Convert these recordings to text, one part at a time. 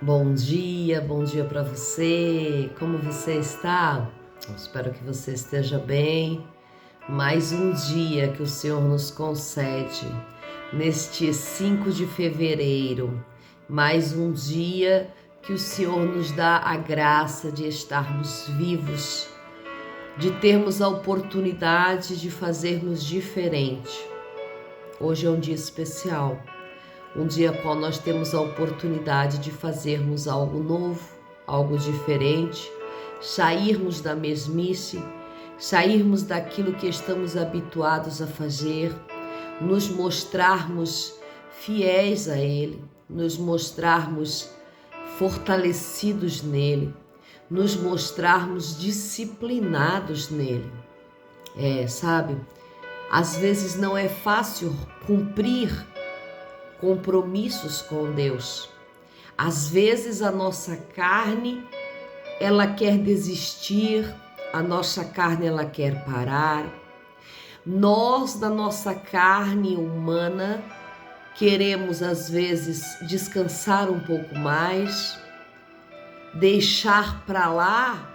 Bom dia para você. Como você está? Eu espero que você esteja bem. Mais um dia que o Senhor nos concede neste 5 de fevereiro. Mais um dia que o Senhor nos dá a graça de estarmos vivos, de termos a oportunidade de fazermos diferente. Hoje é um dia especial. Um dia qual nós temos a oportunidade de fazermos algo novo, algo diferente, sairmos da mesmice, sairmos daquilo que estamos habituados a fazer, nos mostrarmos fiéis a Ele, nos mostrarmos fortalecidos nele, nos mostrarmos disciplinados nele. Sabe? Às vezes não é fácil cumprir compromissos com Deus. Às vezes a nossa carne, ela quer desistir, a nossa carne ela quer parar. Nós, da nossa carne humana, queremos às vezes descansar um pouco mais, deixar para lá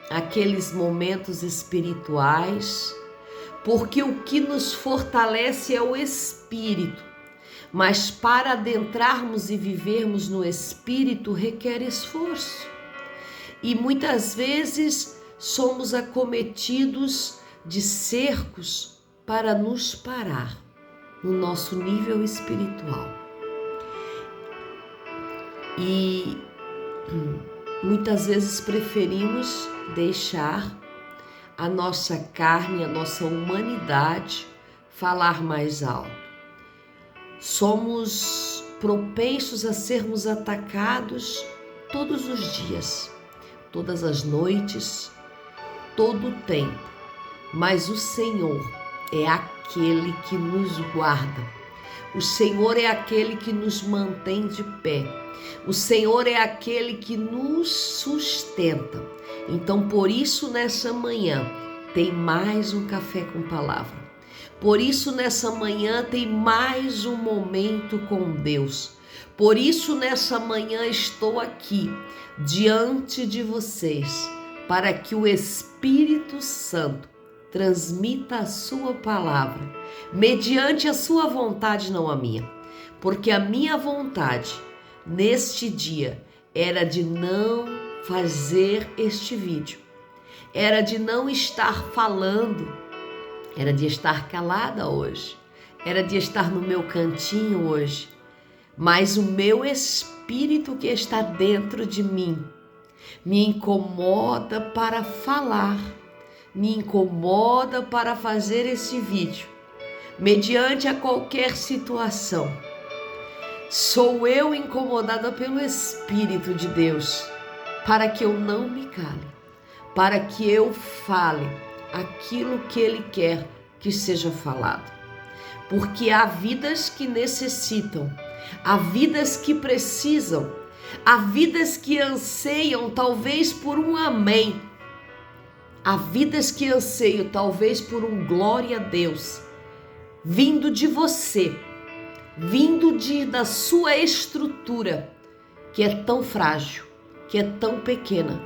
aqueles momentos espirituais, porque o que nos fortalece é o espírito. Mas para adentrarmos e vivermos no Espírito requer esforço. E muitas vezes somos acometidos de cercos para nos parar no nosso nível espiritual. E muitas vezes preferimos deixar a nossa carne, a nossa humanidade falar mais alto. Somos propensos a sermos atacados todos os dias, todas as noites, todo o tempo. Mas o Senhor é aquele que nos guarda. O Senhor é aquele que nos mantém de pé. O Senhor é aquele que nos sustenta. Então, por isso, nessa manhã, tem mais um café com palavra. Por isso, nessa manhã, tem mais um momento com Deus. Por isso, nessa manhã, estou aqui, diante de vocês, para que o Espírito Santo transmita a sua palavra, mediante a sua vontade, não a minha. Porque a minha vontade, neste dia, era de não fazer este vídeo. Era de não estar falando. Era de estar calada hoje, era de estar no meu cantinho hoje, mas o meu espírito que está dentro de mim me incomoda para falar, me incomoda para fazer esse vídeo, mediante a qualquer situação. Sou eu incomodada pelo Espírito de Deus, para que eu não me cale, para que eu fale aquilo que Ele quer que seja falado. Porque há vidas que necessitam, há vidas que precisam, há vidas que anseiam talvez por um amém, há vidas que anseiam talvez por um glória a Deus, vindo de você, vindo da sua estrutura, que é tão frágil, que é tão pequena,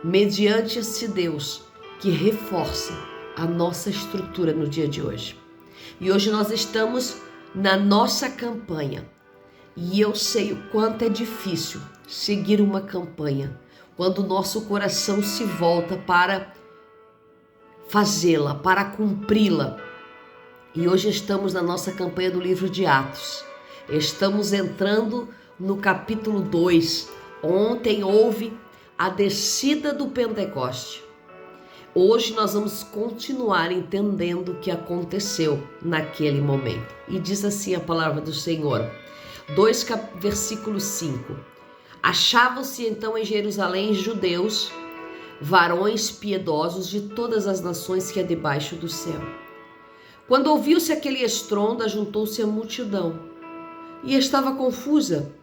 mediante esse Deus que reforça a nossa estrutura no dia de hoje. E hoje nós estamos na nossa campanha. E eu sei o quanto é difícil seguir uma campanha quando o nosso coração se volta para fazê-la, para cumpri-la. E hoje estamos na nossa campanha do livro de Atos. Estamos entrando no capítulo 2. Ontem houve a descida do Pentecoste. Hoje nós vamos continuar entendendo o que aconteceu naquele momento. E diz assim a palavra do Senhor, versículo 5. Achavam-se então em Jerusalém judeus, varões piedosos de todas as nações que há debaixo do céu. Quando ouviu-se aquele estrondo, ajuntou-se a multidão e estava confusa,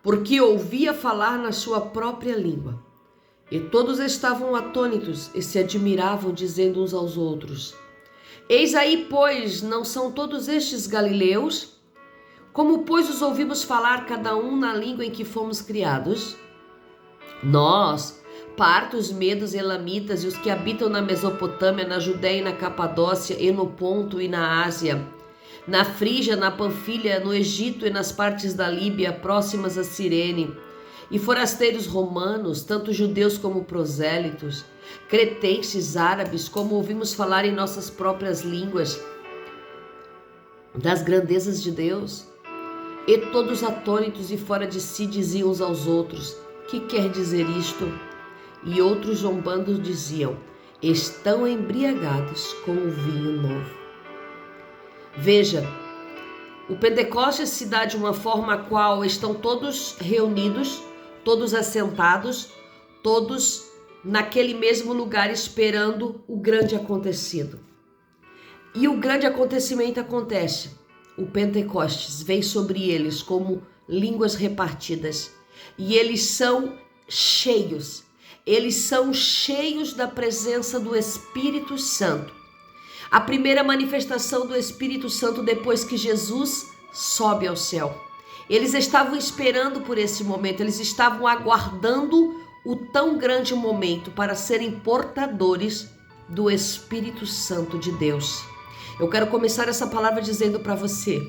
porque ouvia falar na sua própria língua. E todos estavam atônitos e se admiravam, dizendo uns aos outros: Eis aí, pois, não são todos estes galileus? Como, pois, os ouvimos falar cada um na língua em que fomos criados? Nós, partos, medos, elamitas e os que habitam na Mesopotâmia, na Judéia e na Capadócia e no Ponto e na Ásia, na Frígia, na Panfilha, no Egito e nas partes da Líbia próximas a Cirene, e forasteiros romanos, tanto judeus como prosélitos, cretenses, árabes, como ouvimos falar em nossas próprias línguas das grandezas de Deus, e todos atônitos e fora de si diziam uns aos outros: que quer dizer isto? E outros zombando diziam: estão embriagados com o vinho novo. Veja, o Pentecostes se dá de uma forma a qual estão todos reunidos, todos assentados, todos naquele mesmo lugar esperando o grande acontecido. E o grande acontecimento acontece. O Pentecostes vem sobre eles como línguas repartidas. E eles são cheios da presença do Espírito Santo. A primeira manifestação do Espírito Santo depois que Jesus sobe ao céu. Eles estavam esperando por esse momento, eles estavam aguardando o tão grande momento para serem portadores do Espírito Santo de Deus. Eu quero começar essa palavra dizendo para você: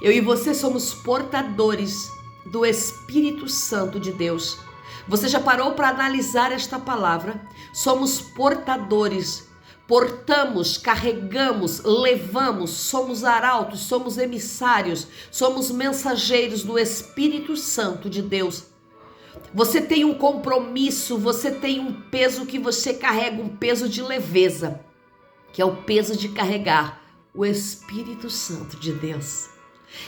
eu e você somos portadores do Espírito Santo de Deus. Você já parou para analisar esta palavra? Somos portadores, portamos, carregamos, levamos, somos arautos, somos emissários, somos mensageiros do Espírito Santo de Deus. Você tem um compromisso, você tem um peso que você carrega, um peso de leveza, que é o peso de carregar o Espírito Santo de Deus.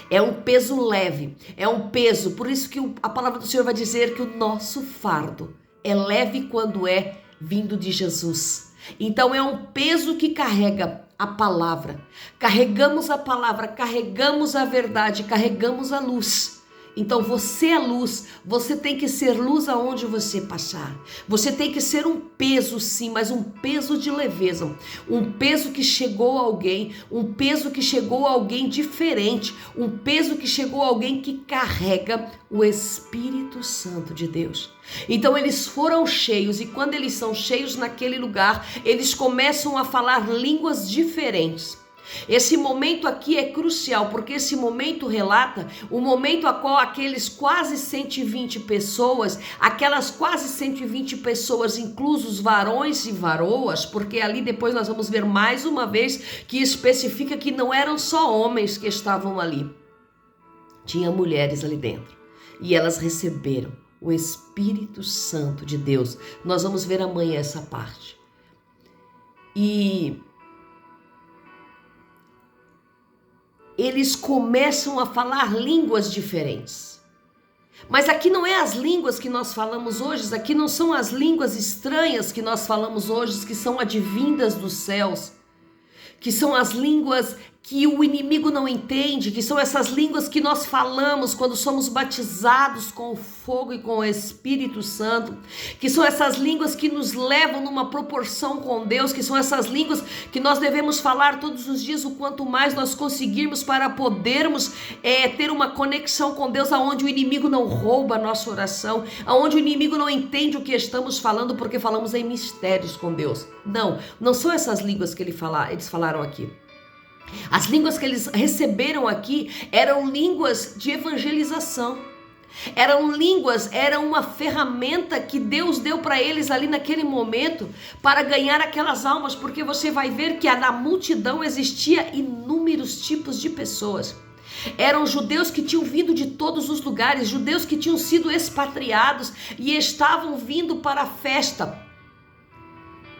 É um peso leve, é um peso, por isso que a palavra do Senhor vai dizer que o nosso fardo é leve quando é vindo de Jesus. Então é um peso que carrega a palavra, carregamos a palavra, carregamos a verdade, carregamos a luz. Então você é luz, você tem que ser luz aonde você passar. Você tem que ser um peso sim, mas um peso de leveza. Um peso que chegou a alguém, um peso que chegou a alguém diferente. Um peso que chegou a alguém que carrega o Espírito Santo de Deus. Então eles foram cheios e quando eles são cheios naquele lugar, eles começam a falar línguas diferentes. Esse momento aqui é crucial, porque esse momento relata o momento a qual aqueles quase 120 pessoas, aquelas quase 120 pessoas, inclusos varões e varoas, porque ali depois nós vamos ver mais uma vez que especifica que não eram só homens que estavam ali, tinha mulheres ali dentro, e elas receberam o Espírito Santo de Deus. Nós vamos ver amanhã essa parte. E eles começam a falar línguas diferentes. Mas aqui não é as línguas que nós falamos hoje, aqui não são as línguas estranhas que nós falamos hoje, que são advindas dos céus, que são as línguas que o inimigo não entende, que são essas línguas que nós falamos quando somos batizados com o fogo e com o Espírito Santo, que são essas línguas que nos levam numa proporção com Deus, que são essas línguas que nós devemos falar todos os dias, o quanto mais nós conseguirmos para podermos ter uma conexão com Deus, aonde o inimigo não rouba a nossa oração, aonde o inimigo não entende o que estamos falando, porque falamos em mistérios com Deus. Não são essas línguas que eles falaram aqui. As línguas que eles receberam aqui eram línguas de evangelização. Era uma ferramenta que Deus deu para eles ali naquele momento para ganhar aquelas almas, porque você vai ver que na multidão existia inúmeros tipos de pessoas. Eram judeus que tinham vindo de todos os lugares, judeus que tinham sido expatriados e estavam vindo para a festa.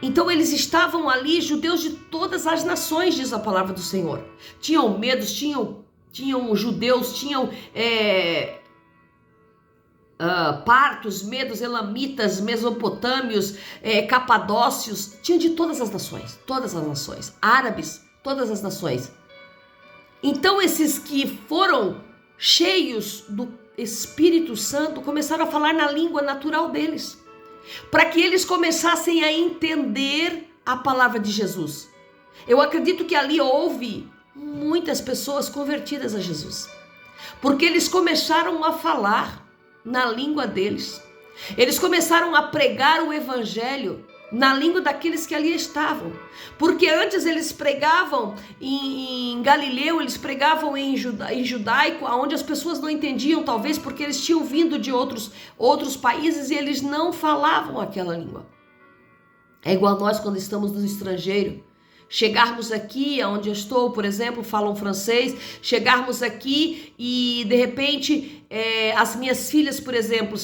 Então eles estavam ali, judeus de todas as nações, diz a palavra do Senhor. Tinham medos, tinham judeus, tinham partos, medos, elamitas, mesopotâmios, capadócios, tinham de todas as nações, árabes, todas as nações. Então esses que foram cheios do Espírito Santo começaram a falar na língua natural deles, para que eles começassem a entender a palavra de Jesus. Eu acredito que ali houve muitas pessoas convertidas a Jesus. porque eles começaram a falar na língua deles. Eles começaram a pregar o evangelho na língua daqueles que ali estavam. Porque antes eles pregavam em Galileu, eles pregavam em judaico, onde as pessoas não entendiam, talvez porque eles tinham vindo de outros países e eles não falavam aquela língua. É igual a nós quando estamos no estrangeiro. Chegarmos aqui, onde eu estou, por exemplo, falam francês, chegarmos aqui e de repente as minhas filhas, por exemplo,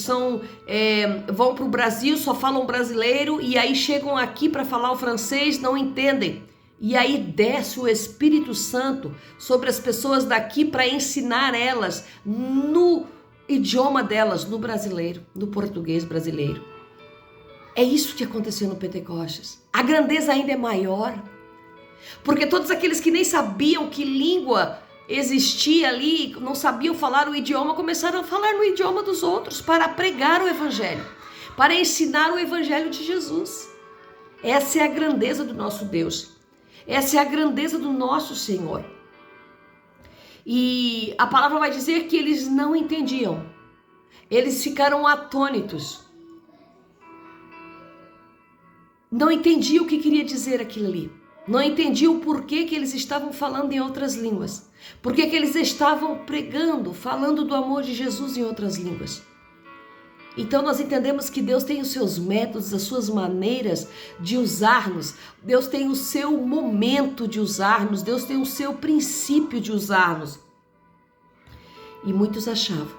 vão para o Brasil, só falam brasileiro e aí chegam aqui para falar o francês, não entendem. E aí desce o Espírito Santo sobre as pessoas daqui para ensinar elas no idioma delas, no brasileiro, no português brasileiro. É isso que aconteceu no Pentecostes. A grandeza ainda é maior. Porque todos aqueles que nem sabiam que língua existia ali, não sabiam falar o idioma, começaram a falar no idioma dos outros para pregar o evangelho, para ensinar o evangelho de Jesus. Essa é a grandeza do nosso Deus. Essa é a grandeza do nosso Senhor. E a palavra vai dizer que eles não entendiam. Eles ficaram atônitos. Não entendiam o que queria dizer aquilo ali. Não entendiam o porquê que eles estavam falando em outras línguas. Por que eles estavam pregando, falando do amor de Jesus em outras línguas. Então nós entendemos que Deus tem os seus métodos, as suas maneiras de usar-nos. Deus tem o seu momento de usar-nos. Deus tem o seu princípio de usar-nos. E muitos achavam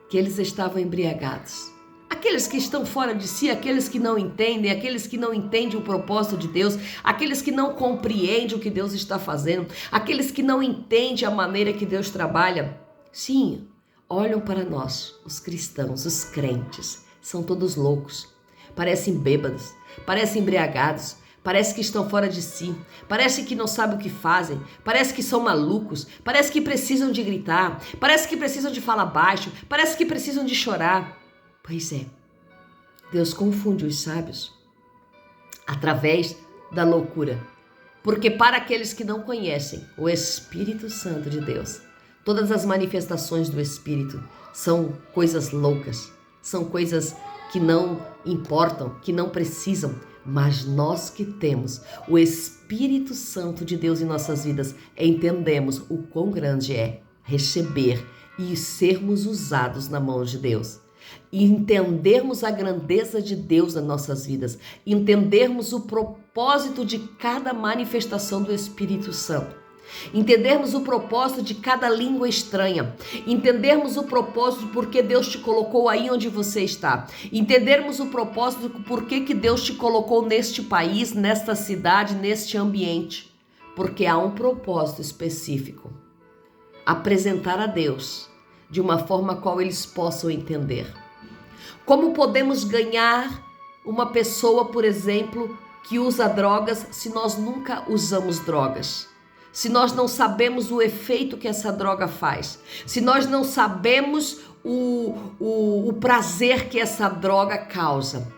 que eles estavam embriagados. Aqueles que estão fora de si, aqueles que não entendem, aqueles que não entendem o propósito de Deus, aqueles que não compreendem o que Deus está fazendo, aqueles que não entendem a maneira que Deus trabalha. Sim, olham para nós, os cristãos, os crentes, são todos loucos, parecem bêbados, parecem embriagados, parece que estão fora de si, parece que não sabem o que fazem, parece que são malucos, parece que precisam de gritar, parece que precisam de falar baixo, parece que precisam de chorar. Pois é, Deus confunde os sábios através da loucura. Porque para aqueles que não conhecem o Espírito Santo de Deus, todas as manifestações do Espírito são coisas loucas, são coisas que não importam, que não precisam. Mas nós que temos o Espírito Santo de Deus em nossas vidas, entendemos o quão grande é receber e sermos usados na mão de Deus. E entendermos a grandeza de Deus nas nossas vidas, entendermos o propósito de cada manifestação do Espírito Santo, entendermos o propósito de cada língua estranha, entendermos o propósito porque Deus te colocou aí onde você está, entendermos o propósito porque que Deus te colocou neste país, nesta cidade, neste ambiente, porque há um propósito específico, apresentar a Deus de uma forma a qual eles possam entender. Como podemos ganhar uma pessoa, por exemplo, que usa drogas se nós nunca usamos drogas? Se nós não sabemos o efeito que essa droga faz? Se nós não sabemos o prazer que essa droga causa?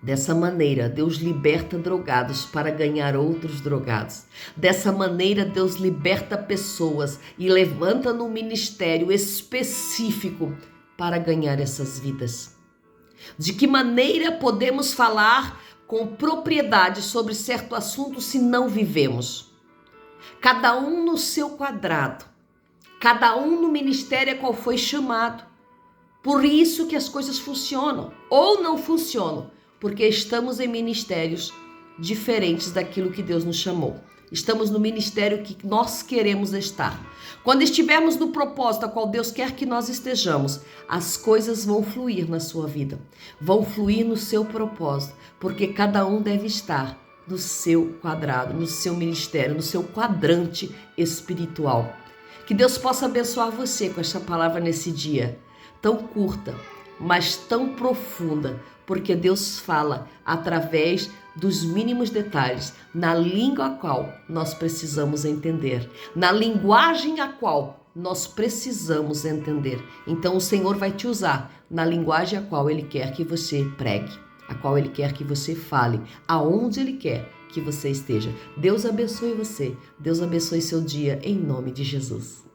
Dessa maneira, Deus liberta drogados para ganhar outros drogados. Dessa maneira, Deus liberta pessoas e levanta no ministério específico para ganhar essas vidas. De que maneira podemos falar com propriedade sobre certo assunto se não vivemos? Cada um no seu quadrado, cada um no ministério a qual foi chamado. Por isso que as coisas funcionam ou não funcionam. Porque estamos em ministérios diferentes daquilo que Deus nos chamou. Estamos no ministério que nós queremos estar. Quando estivermos no propósito a qual Deus quer que nós estejamos, as coisas vão fluir na sua vida, vão fluir no seu propósito, porque cada um deve estar no seu quadrado, no seu ministério, no seu quadrante espiritual. Que Deus possa abençoar você com esta palavra nesse dia, tão curta, mas tão profunda, porque Deus fala através dos mínimos detalhes, na língua a qual nós precisamos entender, na linguagem a qual nós precisamos entender. Então o Senhor vai te usar na linguagem a qual Ele quer que você pregue, a qual Ele quer que você fale, aonde Ele quer que você esteja. Deus abençoe você, Deus abençoe seu dia, em nome de Jesus.